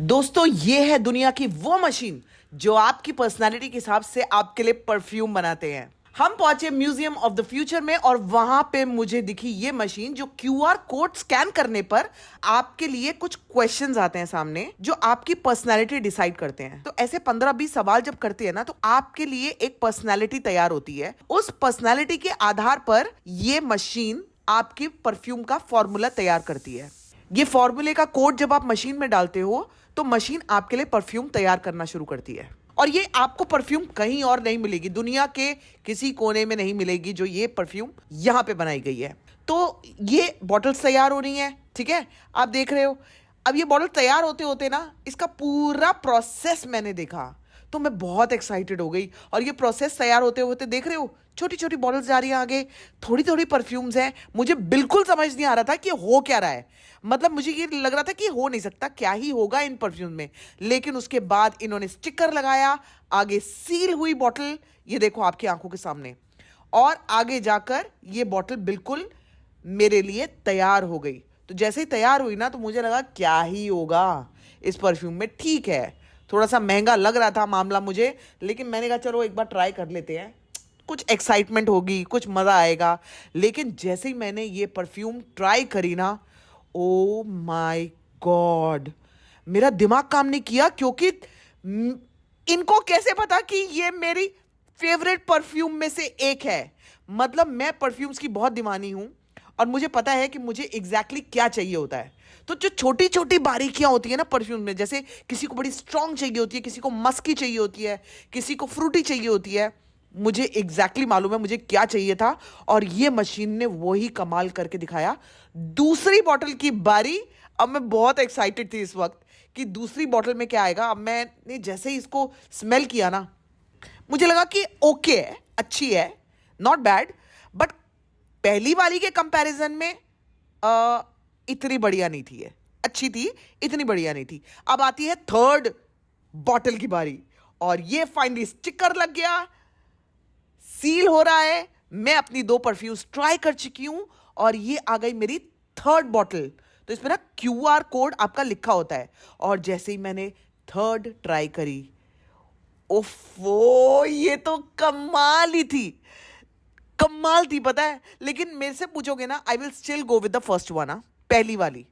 दोस्तों ये है दुनिया की वो मशीन जो आपकी पर्सनालिटी के हिसाब से आपके लिए परफ्यूम बनाते हैं। हम पहुंचे म्यूजियम ऑफ द फ्यूचर में और वहां पे मुझे दिखी ये मशीन जो क्यूआर कोड स्कैन करने पर आपके लिए कुछ क्वेश्चंस आते हैं सामने जो आपकी पर्सनालिटी डिसाइड करते हैं। तो ऐसे 15-20 सवाल जब करते हैं ना तो आपके लिए एक पर्सनालिटी तैयार होती है। उस पर्सनालिटी के आधार पर ये मशीन आपकी परफ्यूम का फॉर्मूला तैयार करती है। ये फॉर्मूले का कोड जब आप मशीन में डालते हो तो मशीन आपके लिए परफ्यूम तैयार करना शुरू करती है। और ये आपको परफ्यूम कहीं और नहीं मिलेगी, दुनिया के किसी कोने में नहीं मिलेगी जो ये परफ्यूम यहां पे बनाई गई है। तो ये बॉटल्स तैयार हो रही हैं, ठीक है, आप देख रहे हो। अब ये बॉटल तैयार होते होते ना इसका पूरा प्रोसेस मैंने देखा तो मैं बहुत एक्साइटेड हो गई। और ये प्रोसेस तैयार होते होते देख रहे हो छोटी छोटी बॉटल्स जा रही हैं आगे, थोड़ी थोड़ी परफ्यूम्स हैं। मुझे बिल्कुल समझ नहीं आ रहा था कि हो क्या रहा है, मतलब मुझे ये लग रहा था कि हो नहीं सकता, क्या ही होगा इन परफ्यूम में। लेकिन उसके बाद इन्होंने स्टिकर लगाया, आगे सील हुई बॉटल, ये देखो आपकी आंखों के सामने, और आगे जाकर ये बॉटल बिल्कुल मेरे लिए तैयार हो गई। तो जैसे ही तैयार हुई ना तो मुझे लगा क्या ही होगा इस परफ्यूम में। ठीक है, थोड़ा सा महंगा लग रहा था मामला मुझे, लेकिन मैंने कहा चलो एक बार ट्राई कर लेते हैं, कुछ एक्साइटमेंट होगी, कुछ मज़ा आएगा। लेकिन जैसे ही मैंने ये परफ्यूम ट्राई करी ना, ओ माय गॉड, मेरा दिमाग काम नहीं किया। क्योंकि इनको कैसे पता कि ये मेरी फेवरेट परफ्यूम में से एक है। मतलब मैं परफ्यूम्स की बहुत दीवानी हूं और मुझे पता है कि मुझे एग्जैक्टली क्या चाहिए होता है। तो जो छोटी छोटी बारीकियां होती है ना परफ्यूम में, जैसे किसी को बड़ी स्ट्रांग चाहिए होती है, किसी को मस्की चाहिए होती है, किसी को फ्रूटी चाहिए होती है, मुझे एग्जैक्टली मालूम है मुझे क्या चाहिए था। और ये मशीन ने वही कमाल करके दिखाया। दूसरी बॉटल की बारी। अब मैं बहुत एक्साइटेड थी इस वक्त कि दूसरी बॉटल में क्या आएगा। अब मैंने जैसे ही इसको स्मेल किया ना, मुझे लगा कि ओके है, अच्छी है, नॉट बैड, बट पहली वाली के कंपैरिजन में इतनी बढ़िया नहीं थी। ये अच्छी थी, इतनी बढ़िया नहीं थी। अब आती है थर्ड बॉटल की बारी और ये फाइनली स्टिकर लग गया, सील हो रहा है। मैं अपनी 2 परफ्यूम्स ट्राई कर चुकी हूं और ये आ गई मेरी थर्ड बॉटल। तो इसमें ना क्यूआर कोड आपका लिखा होता है। और जैसे ही मैंने थर्ड ट्राई करी, ओफो, ये तो कमाल ही थी, कमाल थी, पता है। लेकिन मेरे से पूछोगे ना, I will still go with the first one, पहली वाली।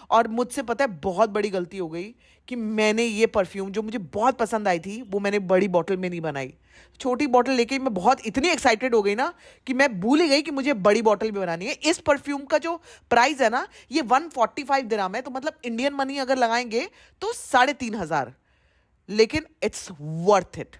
और मुझसे पता है बहुत बड़ी गलती हो गई कि मैंने ये परफ्यूम जो मुझे बहुत पसंद आई थी वो मैंने बड़ी बॉटल में नहीं बनाई। छोटी बॉटल लेके मैं बहुत इतनी एक्साइटेड हो गई ना कि मैं भूल ही गई कि मुझे बड़ी बॉटल में बनानी है। इस परफ्यूम का जो प्राइस है ना, ये 145 दिरहम है। तो मतलब इंडियन मनी अगर लगाएंगे तो 3,500, लेकिन इट्स वर्थ इट।